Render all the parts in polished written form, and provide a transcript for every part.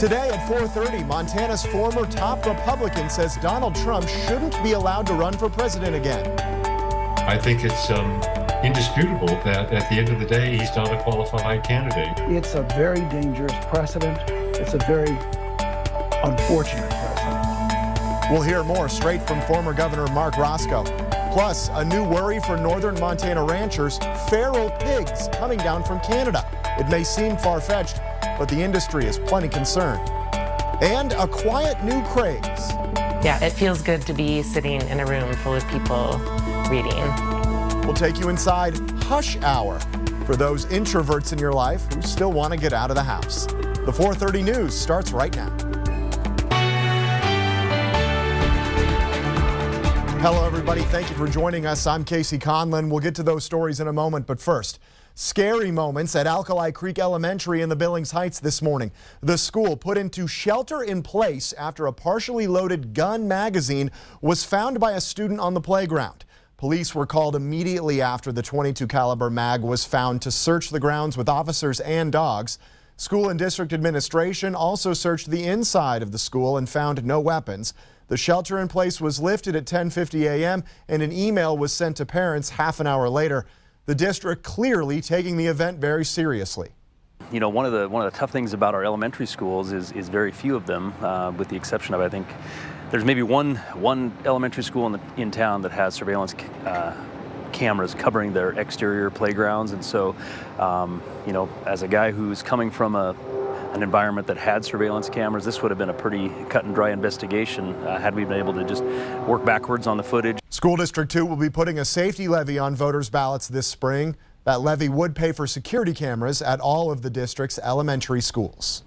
Today at 4:30, Montana's former top Republican says Donald Trump shouldn't be allowed to run for president again. I think it's indisputable that at the end of the day, he's not a qualified candidate. It's a very dangerous precedent. It's a very unfortunate precedent. We'll hear more straight from former Governor Mark Rosco. Plus, a new worry for northern Montana ranchers, feral pigs coming down from Canada. It may seem far-fetched, but the industry is plenty concerned. And a quiet new craze. Yeah, it feels good to be sitting in a room full of people reading. We'll take you inside Hush Hour for those introverts in your life who still want to get out of the house. The 4:30 news starts right now. Hello, everybody. Thank you for joining us. I'm Casey Conlon. We'll get to those stories in a moment, but first, scary moments at Alkali Creek Elementary in the Billings Heights this morning. The school put into shelter in place after a partially loaded gun magazine was found by a student on the playground. Police were called immediately after the .22 caliber mag was found to search the grounds with officers and dogs. School and district administration also searched the inside of the school and found no weapons. The shelter in place was lifted at 10:50 a.m. and an email was sent to parents half an hour later. The district clearly taking the event very seriously. You know, one of the tough things about our elementary schools is very few of them, with the exception of, I think, there's maybe one elementary school in town that has surveillance cameras covering their exterior playgrounds. And so, you know, as a guy who's coming from an environment that had surveillance cameras, this would have been a pretty cut and dry investigation had we been able to just work backwards on the footage. School District 2 will be putting a safety levy on voters' ballots this spring. That levy would pay for security cameras at all of the district's elementary schools.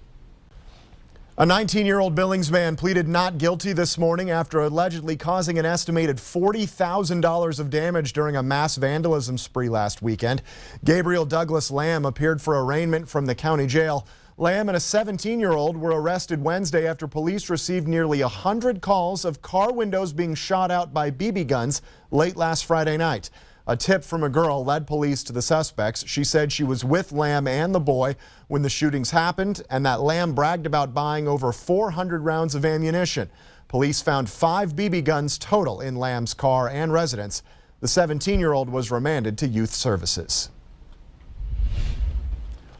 A 19-year-old Billings man pleaded not guilty this morning after allegedly causing an estimated $40,000 of damage during a mass vandalism spree last weekend. Gabriel Douglas Lamb appeared for arraignment from the county jail. Lamb and a 17-year-old were arrested Wednesday after police received nearly 100 calls of car windows being shot out by BB guns late last Friday night. A tip from a girl led police to the suspects. She said she was with Lamb and the boy when the shootings happened and that Lamb bragged about buying over 400 rounds of ammunition. Police found 5 BB guns total in Lamb's car and residence. The 17-year-old was remanded to youth services.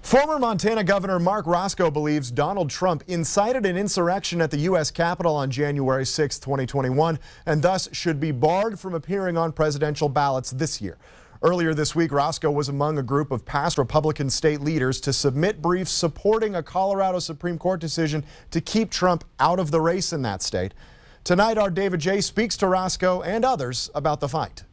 Former Montana Governor Mark Rosco believes Donald Trump incited an insurrection at the U.S. Capitol on January 6, 2021, and thus should be barred from appearing on presidential ballots this year. Earlier this week, Rosco was among a group of past Republican state leaders to submit briefs supporting a Colorado Supreme Court decision to keep Trump out of the race in that state. Tonight, our David J. speaks to Rosco and others about the fight.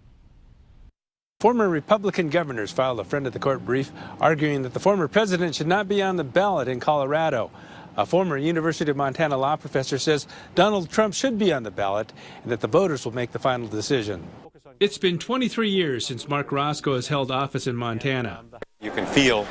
Former Republican governors filed a friend of the court brief arguing that the former president should not be on the ballot in Colorado. A former University of Montana law professor says Donald Trump should be on the ballot and that the voters will make the final decision. It's been 23 years since Mark Rosco has held office in Montana. You can feel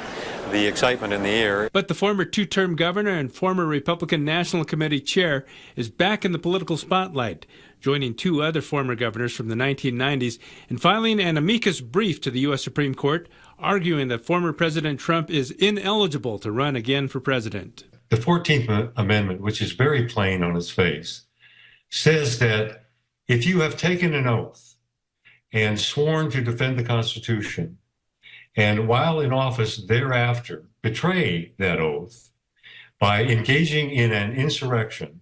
the excitement in the air. But the former two-term governor and former Republican National Committee chair is back in the political spotlight, joining 2 other former governors from the 1990s in filing an amicus brief to the U.S. Supreme Court, arguing that former President Trump is ineligible to run again for president. The 14th Amendment, which is very plain on its face, says that if you have taken an oath and sworn to defend the Constitution, and while in office thereafter betray that oath by engaging in an insurrection,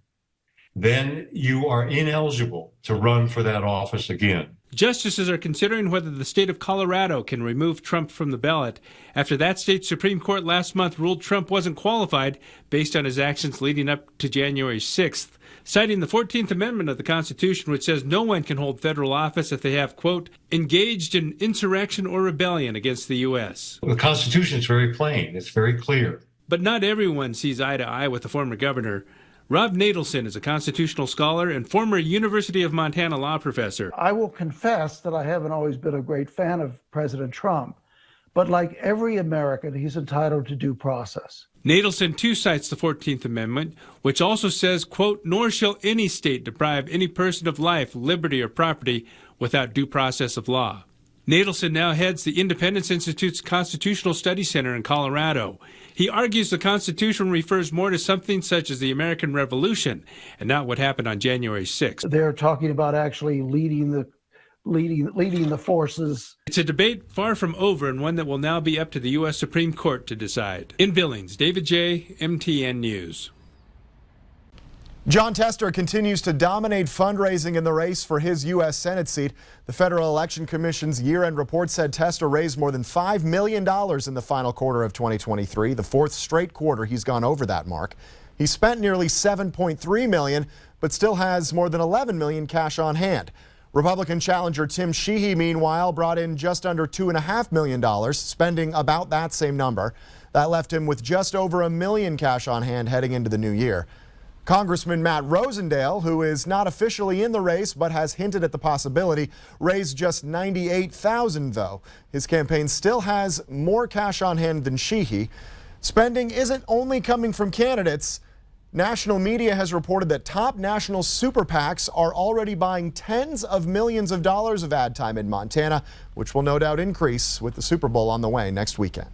then you are ineligible to run for that office again. Justices are considering whether the state of Colorado can remove Trump from the ballot after that state's Supreme Court last month ruled Trump wasn't qualified based on his actions leading up to January 6th, citing the 14th Amendment of the Constitution, which says no one can hold federal office if they have, quote, engaged in insurrection or rebellion against the U.S. The Constitution is very plain. It's very clear. But not everyone sees eye to eye with the former governor. Rob Nadelson is a constitutional scholar and former University of Montana law professor. I will confess that I haven't always been a great fan of President Trump, but like every American, he's entitled to due process. Nadelson, too, cites the 14th Amendment, which also says, quote, nor shall any state deprive any person of life, liberty, or property without due process of law. Nadelson now heads the Independence Institute's Constitutional Studies Center in Colorado. He argues the Constitution refers more to something such as the American Revolution and not what happened on January 6th. They're talking about actually leading the forces. It's a debate far from over and one that will now be up to the U.S. Supreme Court to decide. In Billings, David J., MTN News. John Tester continues to dominate fundraising in the race for his U.S. Senate seat. The Federal Election Commission's year-end report said Tester raised more than $5 million in the final quarter of 2023, the fourth straight quarter he's gone over that mark. He spent nearly $7.3 million, but still has more than $11 million cash on hand. Republican challenger Tim Sheehy, meanwhile, brought in just under $2.5 million, spending about that same number. That left him with just over $1 million cash on hand heading into the new year. Congressman Matt Rosendale, who is not officially in the race but has hinted at the possibility, raised just $98,000 though. His campaign still has more cash on hand than Sheehy. Spending isn't only coming from candidates. National media has reported that top national super PACs are already buying tens of millions of dollars of ad time in Montana, which will no doubt increase with the Super Bowl on the way next weekend.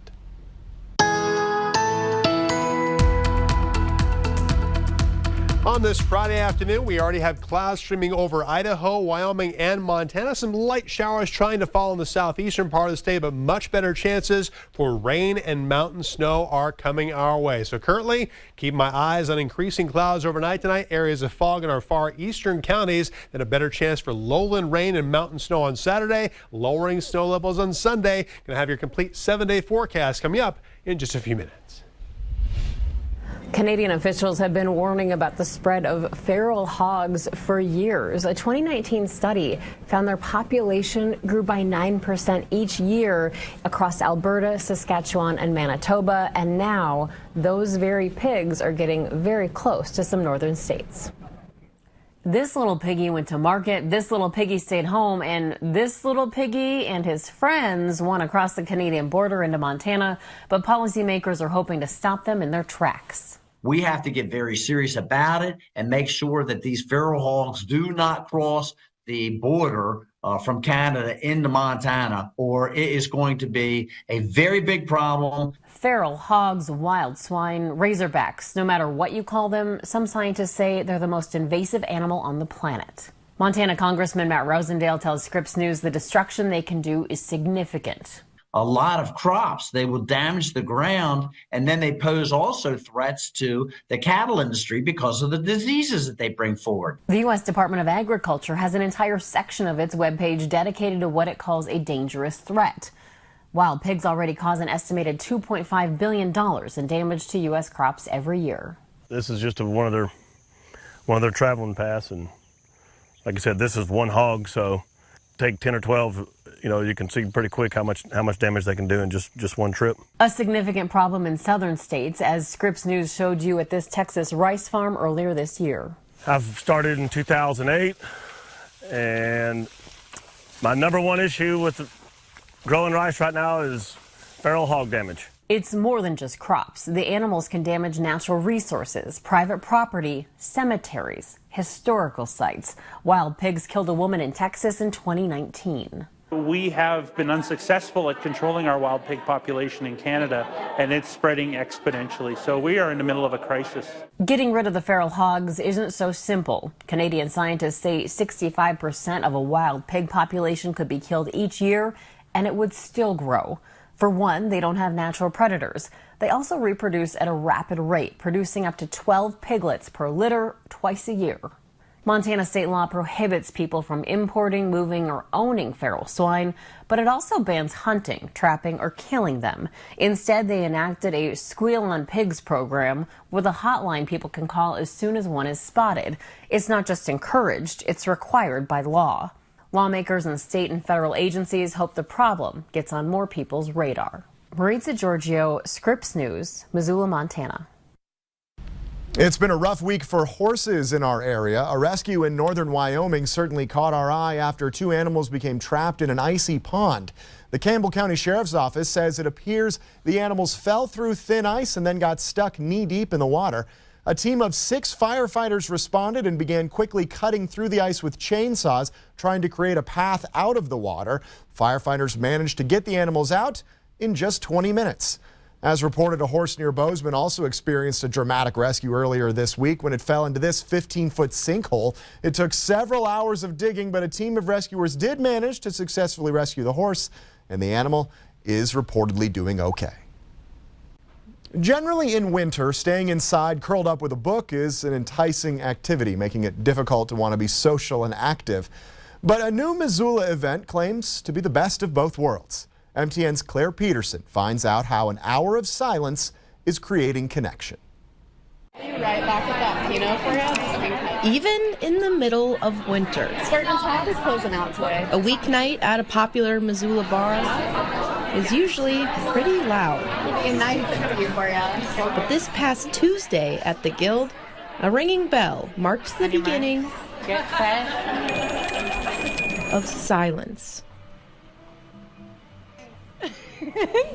On this Friday afternoon, we already have clouds streaming over Idaho, Wyoming, and Montana. Some light showers trying to fall in the southeastern part of the state, but much better chances for rain and mountain snow are coming our way. So currently, keep my eyes on increasing clouds overnight tonight. Areas of fog in our far eastern counties, and a better chance for lowland rain and mountain snow on Saturday. Lowering snow levels on Sunday. Going to have your complete 7-day forecast coming up in just a few minutes. Canadian officials have been warning about the spread of feral hogs for years. A 2019 study found their population grew by 9% each year across Alberta, Saskatchewan, and Manitoba, and now those very pigs are getting very close to some northern states. This little piggy went to market, this little piggy stayed home, and this little piggy and his friends went across the Canadian border into Montana, but policymakers are hoping to stop them in their tracks. We have to get very serious about it and make sure that these feral hogs do not cross the border from Canada into Montana, or it is going to be a very big problem. Feral hogs, wild swine, razorbacks, no matter what you call them, some scientists say they're the most invasive animal on the planet. Montana Congressman Matt Rosendale tells Scripps News the destruction they can do is significant. A lot of crops, they will damage the ground, and then they pose also threats to the cattle industry because of the diseases that they bring forward. The U.S. Department of Agriculture has an entire section of its webpage dedicated to what it calls a dangerous threat. Wild pigs already cause an estimated $2.5 billion in damage to U.S. crops every year. This is just one of their traveling paths, and like I said, this is one hog, so take 10 or 12. You can see pretty quick how much damage they can do in just one trip. A significant problem in southern states, as Scripps News showed you at this Texas rice farm earlier this year. I've started in 2008, and my number one issue with growing rice right now is feral hog damage. It's more than just crops. The animals can damage natural resources, private property, cemeteries, historical sites. Wild pigs killed a woman in Texas in 2019. We have been unsuccessful at controlling our wild pig population in Canada, and it's spreading exponentially. So we are in the middle of a crisis. Getting rid of the feral hogs isn't so simple. Canadian scientists say 65% of a wild pig population could be killed each year, and it would still grow. For one, they don't have natural predators. They also reproduce at a rapid rate, producing up to 12 piglets per litter twice a year. Montana state law prohibits people from importing, moving, or owning feral swine, but it also bans hunting, trapping, or killing them. Instead, they enacted a Squeal on Pigs program with a hotline people can call as soon as one is spotted. It's not just encouraged, it's required by law. Lawmakers and state and federal agencies hope the problem gets on more people's radar. Maritza Giorgio, Scripps News, Missoula, Montana. It's been a rough week for horses in our area. A rescue in northern Wyoming certainly caught our eye after two animals became trapped in an icy pond. The Campbell County Sheriff's Office says it appears the animals fell through thin ice and then got stuck knee-deep in the water. A team of 6 firefighters responded and began quickly cutting through the ice with chainsaws, trying to create a path out of the water. Firefighters managed to get the animals out in just 20 minutes. As reported, a horse near Bozeman also experienced a dramatic rescue earlier this week when it fell into this 15-foot sinkhole. It took several hours of digging, but a team of rescuers did manage to successfully rescue the horse, and the animal is reportedly doing okay. Generally in winter, staying inside curled up with a book is an enticing activity, making it difficult to want to be social and active. But a new Missoula event claims to be the best of both worlds. MTN's Claire Peterson finds out how an hour of silence is creating connection. Right back with that Pinot for you. Even in the middle of winter. Skirting Top is closing out today. A weeknight at a popular Missoula bar is usually pretty loud. A nice interview for you. But this past Tuesday at the Guild, a ringing bell marked the beginning of silence.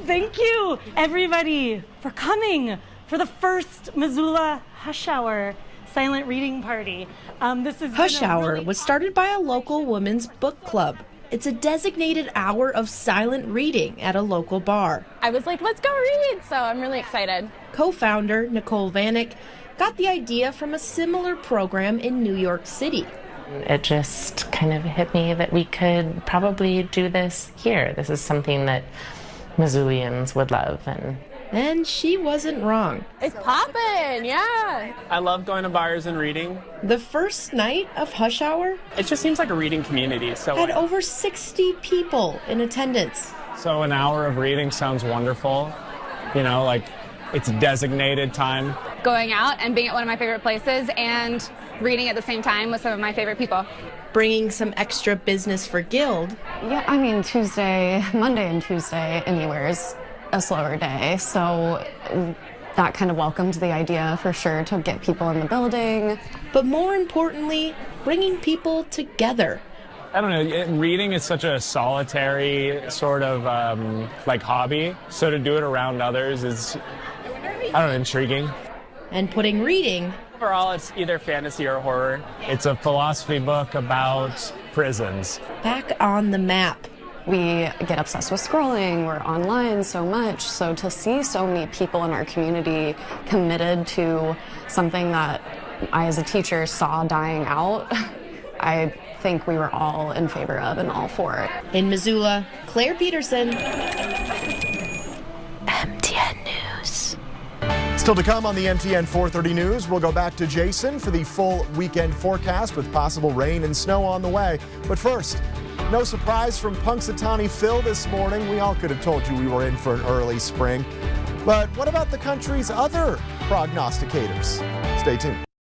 Thank you, everybody, for coming for the first Missoula Hush Hour silent reading party. Hush Hour was started by a local women's book club. It's a designated hour of silent reading at a local bar. I was like, let's go read, so I'm really excited. Co-founder Nicole Vanek got the idea from a similar program in New York City. It just kind of hit me that we could probably do this here. This is something that Missoulians would love. And she wasn't wrong. It's poppin', yeah. I love going to bars and reading. The first night of Hush Hour, it just seems like a reading community. So had over 60 people in attendance. So an hour of reading sounds wonderful. You know, like it's designated time. Going out and being at one of my favorite places and reading at the same time with some of my favorite people. Bringing some extra business for Guild. Yeah, I mean, Monday and Tuesday anywhere is a slower day, so that kind of welcomed the idea for sure to get people in the building. But more importantly, bringing people together. I don't know, reading is such a solitary sort of like hobby, so to do it around others is, I don't know, intriguing. And putting reading... Overall, it's either fantasy or horror. It's a philosophy book about prisons. Back on the map. We get obsessed with scrolling, we're online so much, so to see so many people in our community committed to something that I as a teacher saw dying out, I think we were all in favor of and all for it. In Missoula, Claire Peterson, MTN News. Still to come on the MTN 4:30 News, we'll go back to Jason for the full weekend forecast with possible rain and snow on the way. But first, no surprise from Punxsutawney Phil this morning. We all could have told you we were in for an early spring. But what about the country's other prognosticators? Stay tuned.